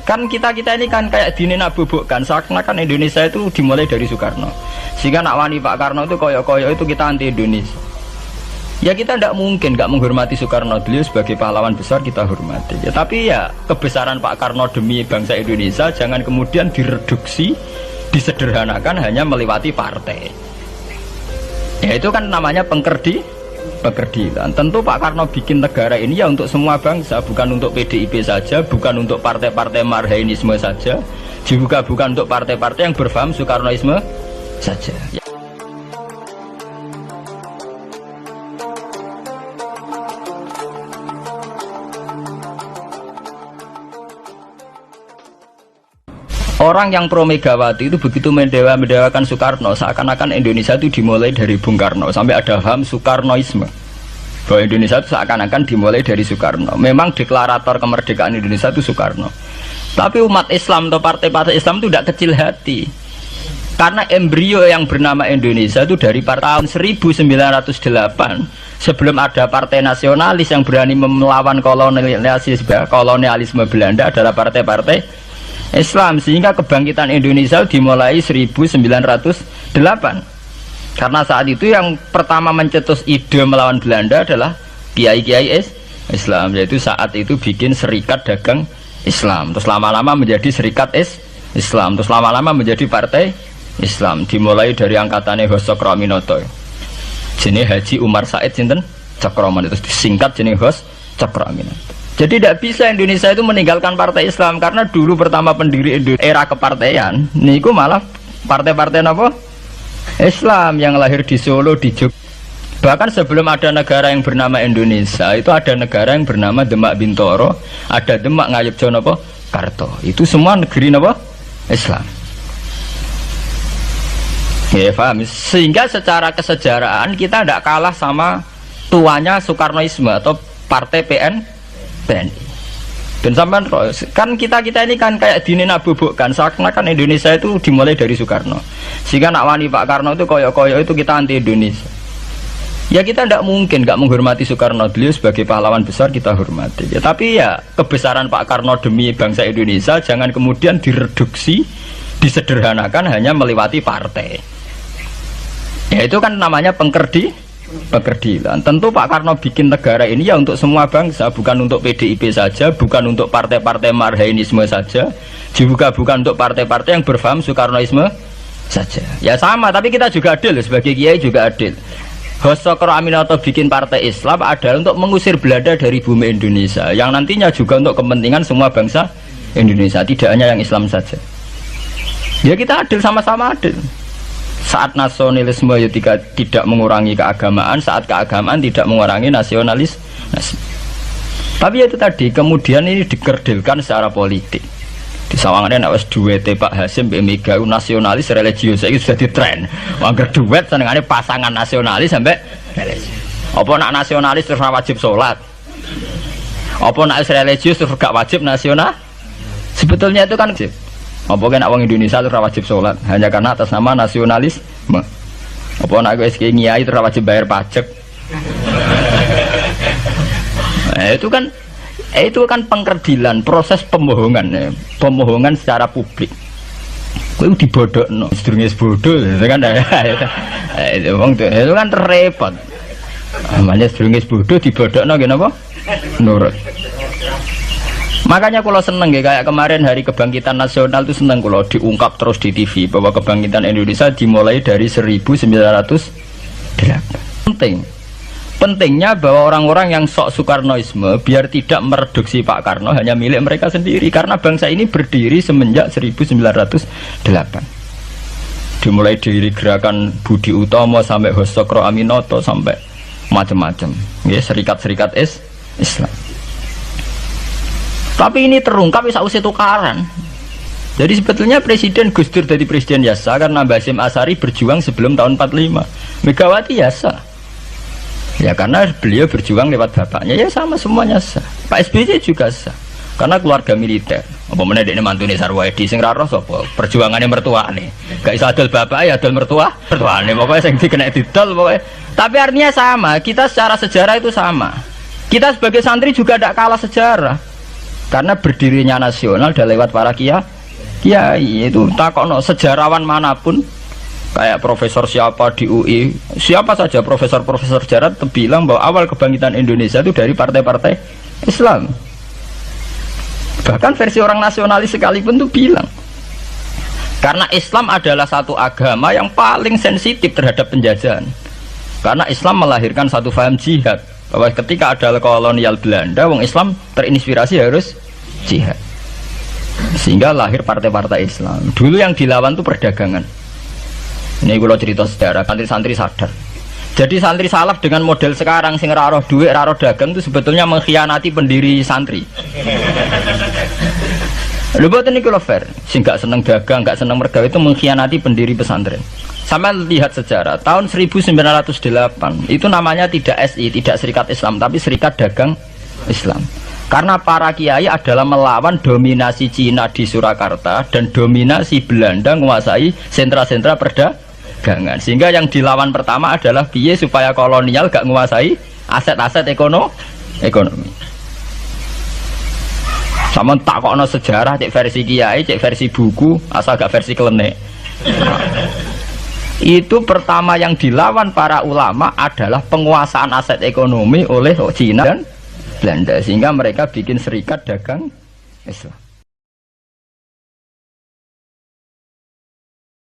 Kan kita ini kan kayak dinabubukkan seakan-akan Indonesia itu dimulai dari Soekarno, sehingga nak wani Pak Karno itu koyok-koyok itu kita anti Indonesia. Ya kita tidak mungkin nggak menghormati Soekarno, beliau sebagai pahlawan besar kita hormati ya, tapi ya kebesaran Pak Karno demi bangsa Indonesia jangan kemudian direduksi, disederhanakan hanya melewati partai. Ya itu kan namanya pekerdilan. Tentu Pak Karno bikin negara ini ya untuk semua bangsa, bukan untuk PDIP saja, bukan untuk partai-partai marhainisme saja, juga bukan untuk partai-partai yang berfaham Soekarnoisme saja ya. Orang yang pro Megawati itu begitu mendewakan Soekarno, seakan-akan Indonesia itu dimulai dari Bung Karno, sampai ada paham Soekarnoisme bahwa Indonesia itu seakan-akan dimulai dari Soekarno. Memang deklarator kemerdekaan Indonesia itu Soekarno, tapi umat Islam atau partai-partai Islam itu tidak kecil hati, karena embrio yang bernama Indonesia itu dari tahun 1908, sebelum ada partai nasionalis yang berani melawan kolonialisme Belanda adalah partai-partai Islam, sehingga kebangkitan Indonesia dimulai 1908. Karena saat itu yang pertama mencetus ide melawan Belanda adalah kiai-kiai Islam, yaitu saat itu bikin serikat dagang Islam, terus lama-lama menjadi serikat Islam, terus lama-lama menjadi partai Islam, dimulai dari angkatannya Hos Cokroaminoto, jenis Haji Umar Said sinten Cokroaminoto, terus disingkat jenis Hos Cokroaminoto. Jadi tidak bisa Indonesia itu meninggalkan partai Islam, karena dulu pertama pendiri era kepartaian niku malah partai-partai apa? Islam yang lahir di Solo, di Jogja. Bahkan sebelum ada negara yang bernama Indonesia, itu ada negara yang bernama Demak Bintoro, ada Demak Ngayogja napa? Karto. Itu semua negeri napa? Islam. Ya paham. Sehingga secara kesejarahan kita tidak kalah sama tuanya Soekarnoisme atau partai PNI. Dan sampai kan kita ini kan kayak dinabubukkan seakan-akan Indonesia itu dimulai dari Soekarno, sehingga nak wani Pak Karno itu koyok-koyok itu kita anti Indonesia. Ya kita tidak mungkin nggak menghormati Soekarno, beliau sebagai pahlawan besar kita hormati ya, tapi ya kebesaran Pak Karno demi bangsa Indonesia jangan kemudian direduksi, disederhanakan hanya melewati partai. Ya itu kan namanya pekerdilan. Tentu Pak Karno bikin negara ini ya untuk semua bangsa, bukan untuk PDIP saja, bukan untuk partai-partai marhainisme saja, juga bukan untuk partai-partai yang berfaham Soekarnoisme saja. Ya sama, tapi kita juga adil, sebagai kiai juga adil. Hos Cokroaminoto bikin partai Islam adalah untuk mengusir Belanda dari bumi Indonesia, yang nantinya juga untuk kepentingan semua bangsa Indonesia, tidak hanya yang Islam saja. Ya kita adil, sama-sama adil. Saat nasionalisme ya tidak mengurangi keagamaan, saat keagamaan tidak mengurangi nasionalis. Tapi itu tadi kemudian ini dikerdilkan secara politik. Di sawangannya nak wis duwete Pak Hasim Mbak Mega nasionalis religius itu sudah ditren. Wangger duet senengane pasangan nasionalis sampai religius. Apa nak nasionalis terus wajib sholat? Apa nak religius terus gak wajib nasional? Sebetulnya itu kan apa nak wong Indonesia itu wajib sholat hanya karena atas nama nasionalisme. Apa nak wis kiai itu wajib bayar pajak. Itu kan pengkerdilan, proses pembohongan ya. Pembohongan secara publik. Kowe dibodhokno, sedurunge bodoh kan itu kan repot. Namanya sedurunge bodoh dibodhokno nggih napa? Nurut. Makanya kalau seneng ya, kayak kemarin Hari Kebangkitan Nasional itu seneng kalau diungkap terus di TV bahwa kebangkitan Indonesia dimulai dari 1908. Pentingnya bahwa orang-orang yang sok Soekarnoisme biar tidak mereduksi Pak Karno hanya milik mereka sendiri, karena bangsa ini berdiri semenjak 1908. Dimulai dari gerakan Budi Utomo sampai Hos Cokroaminoto sampai macam-macam ya, serikat-serikat Islam. Tapi ini terungkap bisa usai tukaran. Jadi sebetulnya Presiden Gus Dur jadi Presiden Yasa karena Basim Asari berjuang sebelum tahun 45. Megawati Yasa ya karena beliau berjuang lewat bapaknya, ya sama semuanya sah. Pak SBY juga sah karena keluarga militer. Apa meneh dekne mantune Sarwaedi sing ra roh sapa? Perjuangannya mertuane. Gak iso adol bapak ya adol mertuane. Pokoknya sing dikena didol pokoknya. Tapi artinya sama, kita secara sejarah itu sama. Kita sebagai santri juga tidak kalah sejarah. Karena berdirinya nasional udah lewat para kiai. Itu takokno sejarawan manapun, kayak profesor siapa di UI, siapa saja profesor sejarah bilang bahwa awal kebangkitan Indonesia itu dari partai-partai Islam. Bahkan versi orang nasionalis sekalipun tuh bilang, karena Islam adalah satu agama yang paling sensitif terhadap penjajahan. Karena Islam melahirkan satu paham jihad, bahwa ketika ada kolonial Belanda, wong Islam terinspirasi harus jihad. Sehingga lahir partai-partai Islam. Dulu yang dilawan itu perdagangan. Ini kalau cerita sejarah, santri-santri sadar. Jadi santri salaf dengan model sekarang, sing ora roh duit, ora roh dagang, itu sebetulnya mengkhianati pendiri santri. Lho boten niku lho fair, sing gak seneng dagang, gak seneng mergawe itu mengkhianati pendiri pesantren. Sama lihat sejarah, tahun 1908 itu namanya tidak SI, tidak Serikat Islam, tapi Serikat Dagang Islam. Karena para kiai adalah melawan dominasi Cina di Surakarta dan dominasi Belanda menguasai sentra-sentra perdagangan. Sehingga yang dilawan pertama adalah piye supaya kolonial gak menguasai aset-aset ekonomi. Sama takokno sejarah, cek versi kiai, cek versi buku, asal gak versi klenek. Itu pertama yang dilawan para ulama adalah penguasaan aset ekonomi oleh Cina dan Belanda, sehingga mereka bikin Serikat Dagang Islam.